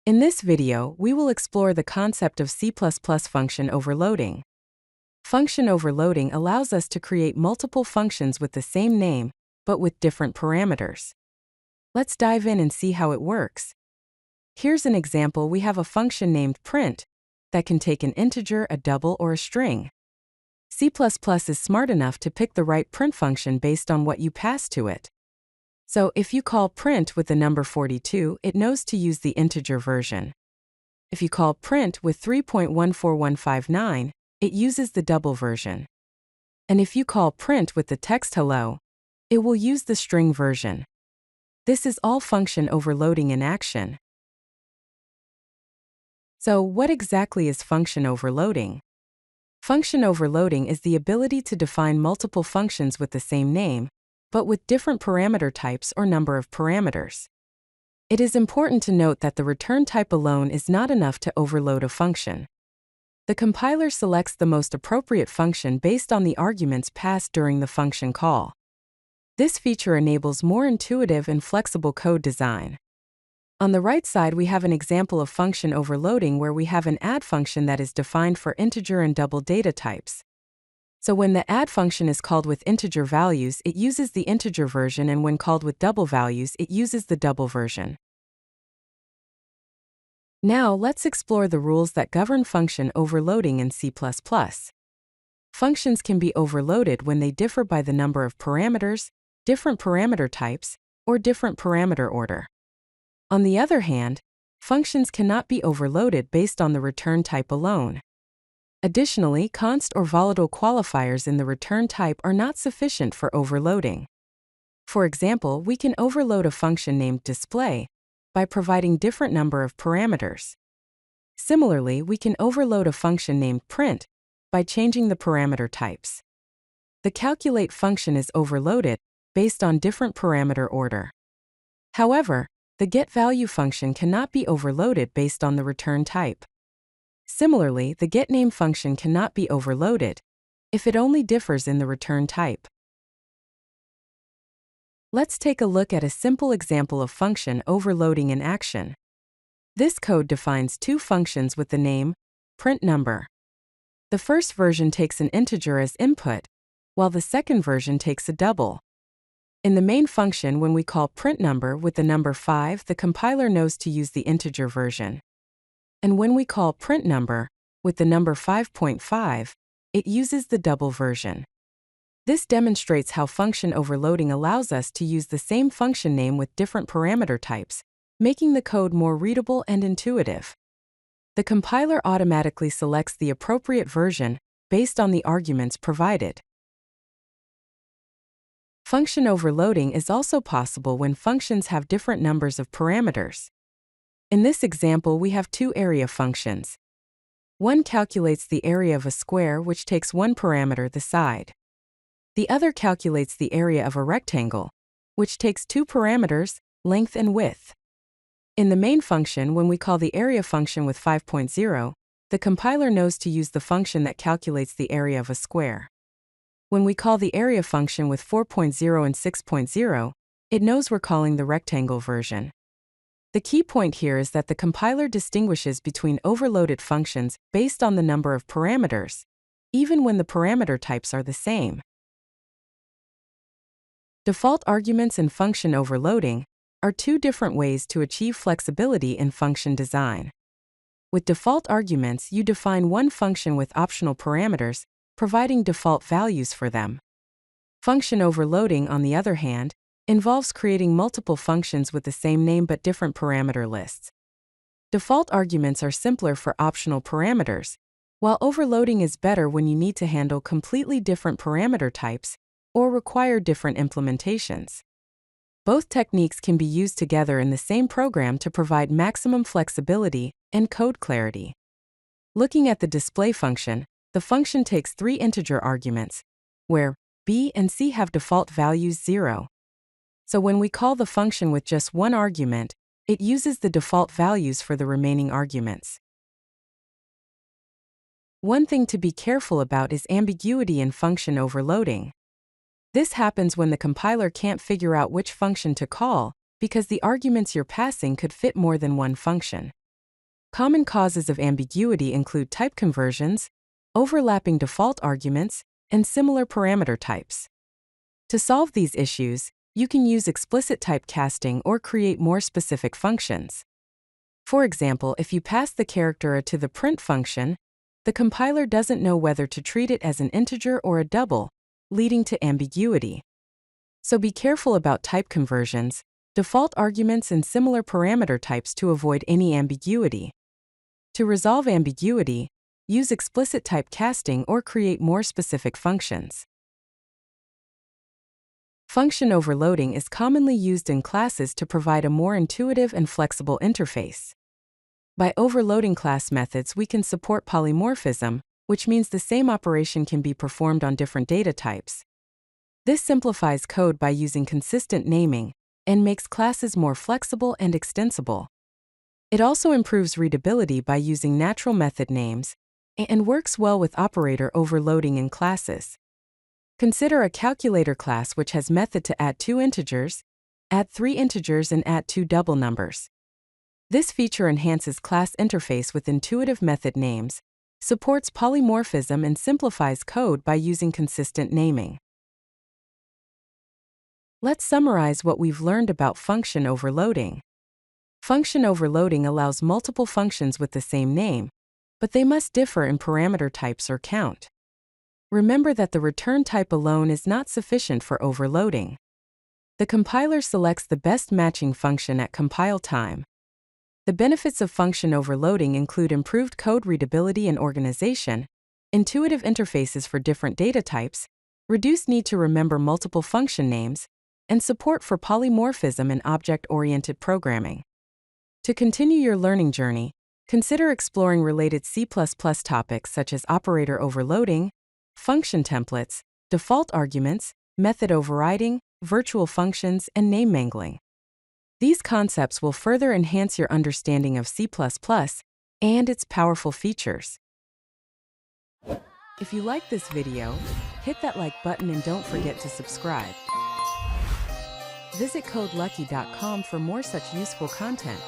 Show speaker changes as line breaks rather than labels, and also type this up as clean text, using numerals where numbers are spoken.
In this video, we will explore the concept of C++ function overloading. Function overloading allows us to create multiple functions with the same name, but with different parameters. Let's dive in and see how it works. Here's an example. We have a function named print that can take an integer, a double, or a string. C++ is smart enough to pick the right print function based on what you pass to it. So if you call print with the number 42, it knows to use the integer version. If you call print with 3.14159, it uses the double version. And if you call print with the text hello, it will use the string version. This is all function overloading in action. So what exactly is function overloading? Function overloading is the ability to define multiple functions with the same name, but with different parameter types or number of parameters. It is important to note that the return type alone is not enough to overload a function. The compiler selects the most appropriate function based on the arguments passed during the function call. This feature enables more intuitive and flexible code design. On the right side, we have an example of function overloading where we have an add function that is defined for integer and double data types. So when the add function is called with integer values, it uses the integer version, and when called with double values, it uses the double version. Now let's explore the rules that govern function overloading in C++. Functions can be overloaded when they differ by the number of parameters, different parameter types, or different parameter order. On the other hand, functions cannot be overloaded based on the return type alone. Additionally, const or volatile qualifiers in the return type are not sufficient for overloading. For example, we can overload a function named display by providing different number of parameters. Similarly, we can overload a function named print by changing the parameter types. The calculate function is overloaded based on different parameter order. However, the getValue function cannot be overloaded based on the return type. Similarly, the getName function cannot be overloaded if it only differs in the return type. Let's take a look at a simple example of function overloading in action. This code defines two functions with the name print number. The first version takes an integer as input, while the second version takes a double. In the main function, when we call print number with the number 5, the compiler knows to use the integer version. And when we call print number with the number 5.5, it uses the double version. This demonstrates how function overloading allows us to use the same function name with different parameter types, making the code more readable and intuitive. The compiler automatically selects the appropriate version based on the arguments provided. Function overloading is also possible when functions have different numbers of parameters. In this example, we have two area functions. One calculates the area of a square, which takes one parameter, the side. The other calculates the area of a rectangle, which takes two parameters, length and width. In the main function, when we call the area function with 5.0, the compiler knows to use the function that calculates the area of a square. When we call the area function with 4.0 and 6.0, it knows we're calling the rectangle version. The key point here is that the compiler distinguishes between overloaded functions based on the number of parameters, even when the parameter types are the same. Default arguments and function overloading are two different ways to achieve flexibility in function design. With default arguments, you define one function with optional parameters, providing default values for them. Function overloading, on the other hand, involves creating multiple functions with the same name but different parameter lists. Default arguments are simpler for optional parameters, while overloading is better when you need to handle completely different parameter types or require different implementations. Both techniques can be used together in the same program to provide maximum flexibility and code clarity. Looking at the display function, the function takes three integer arguments, where b and c have default values 0. So when we call the function with just one argument, it uses the default values for the remaining arguments. One thing to be careful about is ambiguity in function overloading. This happens when the compiler can't figure out which function to call, because the arguments you're passing could fit more than one function. Common causes of ambiguity include type conversions, overlapping default arguments, and similar parameter types. To solve these issues, you can use explicit typecasting or create more specific functions. For example, if you pass the character a to the print function, the compiler doesn't know whether to treat it as an integer or a double, leading to ambiguity. So be careful about type conversions, default arguments, and similar parameter types to avoid any ambiguity. To resolve ambiguity, use explicit typecasting or create more specific functions. Function overloading is commonly used in classes to provide a more intuitive and flexible interface. By overloading class methods, we can support polymorphism, which means the same operation can be performed on different data types. This simplifies code by using consistent naming and makes classes more flexible and extensible. It also improves readability by using natural method names and works well with operator overloading in classes. Consider a calculator class which has method to add 2 integers, add 3 integers, and add 2 double numbers. This feature enhances class interface with intuitive method names, supports polymorphism, and simplifies code by using consistent naming. Let's summarize what we've learned about function overloading. Function overloading allows multiple functions with the same name, but they must differ in parameter types or count. Remember that the return type alone is not sufficient for overloading. The compiler selects the best matching function at compile time. The benefits of function overloading include improved code readability and organization, intuitive interfaces for different data types, reduced need to remember multiple function names, and support for polymorphism and object-oriented programming. To continue your learning journey, consider exploring related C++ topics such as operator overloading, function templates, default arguments, method overriding, virtual functions, and name mangling. These concepts will further enhance your understanding of C++ and its powerful features. If you like this video, hit that like button and don't forget to subscribe. Visit CodeLucky.com for more such useful content.